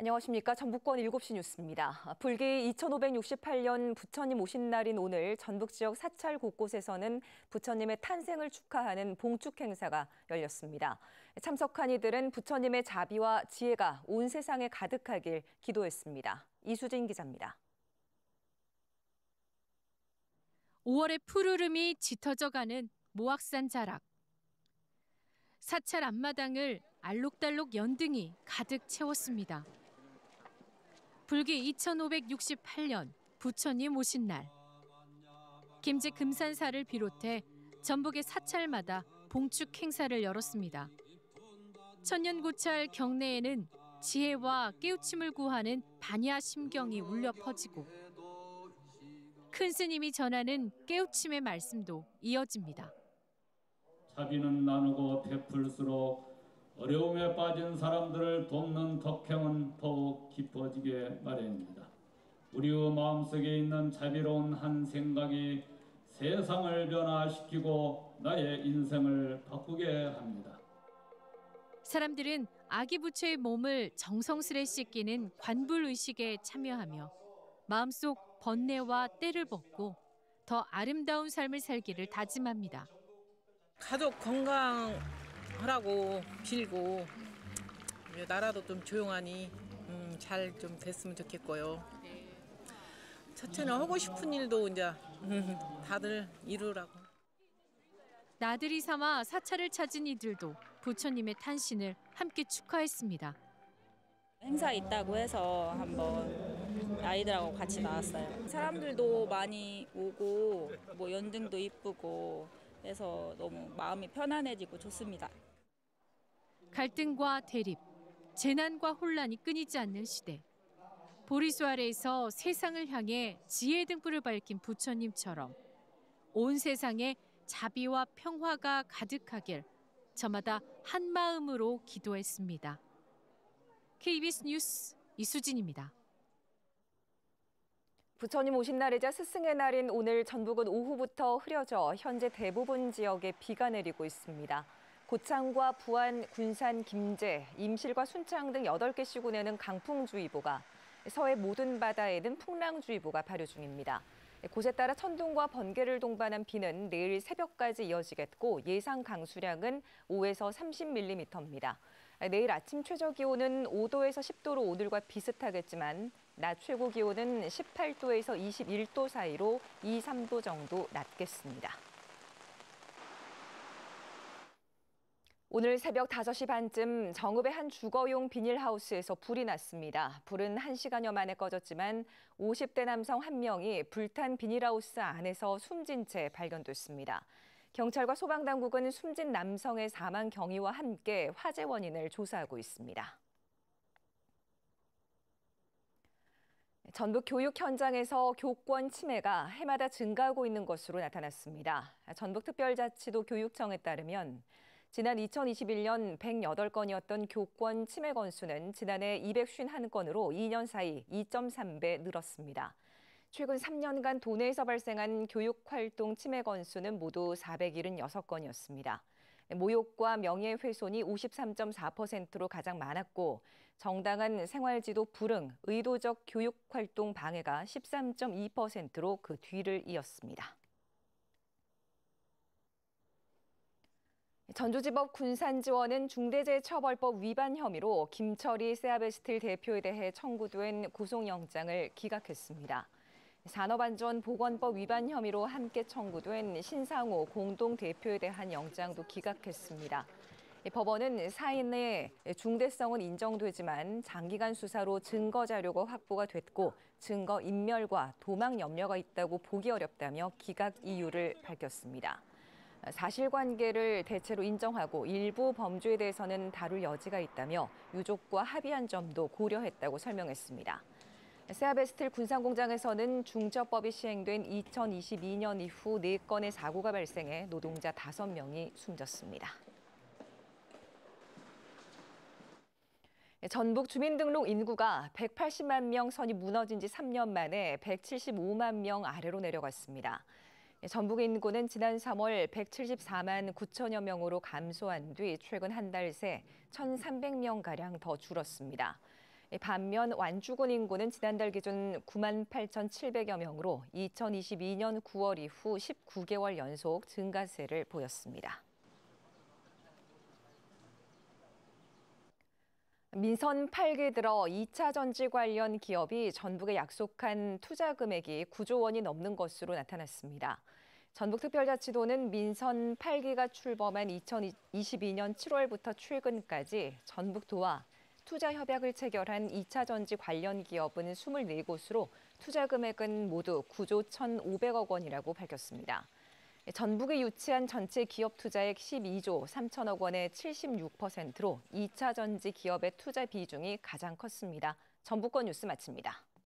안녕하십니까. 전북권 7시 뉴스입니다. 불기 2568년 부처님 오신 날인 오늘 전북 지역 사찰 곳곳에서는 부처님의 탄생을 축하하는 봉축 행사가 열렸습니다. 참석한 이들은 부처님의 자비와 지혜가 온 세상에 가득하길 기도했습니다. 이수진 기자입니다. 5월의 푸르름이 짙어져가는 모악산 자락. 사찰 앞마당을 알록달록 연등이 가득 채웠습니다. 불기 2568년 부처님 오신 날. 김제 금산사를 비롯해 전북의 사찰마다 봉축 행사를 열었습니다. 천년고찰 경내에는 지혜와 깨우침을 구하는 반야 심경이 울려 퍼지고 큰 스님이 전하는 깨우침의 말씀도 이어집니다. 자비는 나누고 베풀수록 어려움에 빠진 사람들을 돕는 덕행은 더욱 깊어지게 마련입니다. 우리의 마음속에 있는 자비로운 한 생각이 세상을 변화시키고 나의 인생을 바꾸게 합니다. 사람들은 아기 부처의 몸을 정성스레 씻기는 관불의식에 참여하며 마음속 번뇌와 때를 벗고 더 아름다운 삶을 살기를 다짐합니다. 가족 건강하라고 빌고 나라도 좀 조용하니 잘 좀 됐으면 좋겠고요. 첫째는 하고 싶은 일도 이제 다들 이루라고. 나들이 삼아 사찰을 찾은 이들도 부처님의 탄신을 함께 축하했습니다. 행사 있다고 해서 한번 아이들하고 같이 나왔어요. 사람들도 많이 오고 뭐 연등도 이쁘고 해서 너무 마음이 편안해지고 좋습니다. 갈등과 대립, 재난과 혼란이 끊이지 않는 시대. 보리수 아래에서 세상을 향해 지혜 등불을 밝힌 부처님처럼 온 세상에 자비와 평화가 가득하길 저마다 한 마음으로 기도했습니다. KBS 뉴스 이수진입니다. 부처님 오신 날이자 스승의 날인 오늘 전북은 오후부터 흐려져 현재 대부분 지역에 비가 내리고 있습니다. 고창과 부안, 군산, 김제, 임실과 순창 등 8개 시군에는 강풍주의보가, 서해 모든 바다에는 풍랑주의보가 발효 중입니다. 곳에 따라 천둥과 번개를 동반한 비는 내일 새벽까지 이어지겠고 예상 강수량은 5에서 30mm입니다. 내일 아침 최저 기온은 5도에서 10도로 오늘과 비슷하겠지만 낮 최고 기온은 18도에서 21도 사이로 2, 3도 정도 낮겠습니다. 오늘 새벽 5시 반쯤 정읍의 한 주거용 비닐하우스에서 불이 났습니다. 불은 1시간여 만에 꺼졌지만 50대 남성 1명이 불탄 비닐하우스 안에서 숨진 채 발견됐습니다. 경찰과 소방당국은 숨진 남성의 사망 경위와 함께 화재 원인을 조사하고 있습니다. 전북 교육 현장에서 교권 침해가 해마다 증가하고 있는 것으로 나타났습니다. 전북특별자치도 교육청에 따르면 지난 2021년 108건이었던 교권 침해 건수는 지난해 251건으로 2년 사이 2.3배 늘었습니다. 최근 3년간 도내에서 발생한 교육활동 침해 건수는 모두 476건이었습니다. 모욕과 명예훼손이 53.4%로 가장 많았고 정당한 생활지도 불응, 의도적 교육활동 방해가 13.2%로 그 뒤를 이었습니다. 전주지법 군산지원은 중대재해처벌법 위반 혐의로 김철희 세아베스틸 대표에 대해 청구된 구속영장을 기각했습니다. 산업안전보건법 위반 혐의로 함께 청구된 신상호 공동대표에 대한 영장도 기각했습니다. 법원은 사인의 중대성은 인정되지만 장기간 수사로 증거 자료가 확보가 됐고 증거 인멸과 도망 염려가 있다고 보기 어렵다며 기각 이유를 밝혔습니다. 사실관계를 대체로 인정하고 일부 범죄에 대해서는 다룰 여지가 있다며 유족과 합의한 점도 고려했다고 설명했습니다. 세아베스틸 군산공장에서는 중저법이 시행된 2022년 이후 4건의 사고가 발생해 노동자 5명이 숨졌습니다. 전북 주민등록 인구가 180만 명 선이 무너진 지 3년 만에 175만 명 아래로 내려갔습니다. 전북의 인구는 지난 3월 174만 9천여 명으로 감소한 뒤 최근 한 달 새 1,300명가량 더 줄었습니다. 반면 완주군 인구는 지난달 기준 98,700여 명으로 2022년 9월 이후 19개월 연속 증가세를 보였습니다. 민선 8기 들어 2차 전지 관련 기업이 전북에 약속한 투자 금액이 9조 원이 넘는 것으로 나타났습니다. 전북특별자치도는 민선 8기가 출범한 2022년 7월부터 최근까지 전북도와 투자 협약을 체결한 2차 전지 관련 기업은 24곳으로 투자 금액은 모두 9조 1,500억 원이라고 밝혔습니다. 전북에 유치한 전체 기업 투자액 12조 3천억 원의 76%로 2차 전지 기업의 투자 비중이 가장 컸습니다. 전북권 뉴스 마칩니다.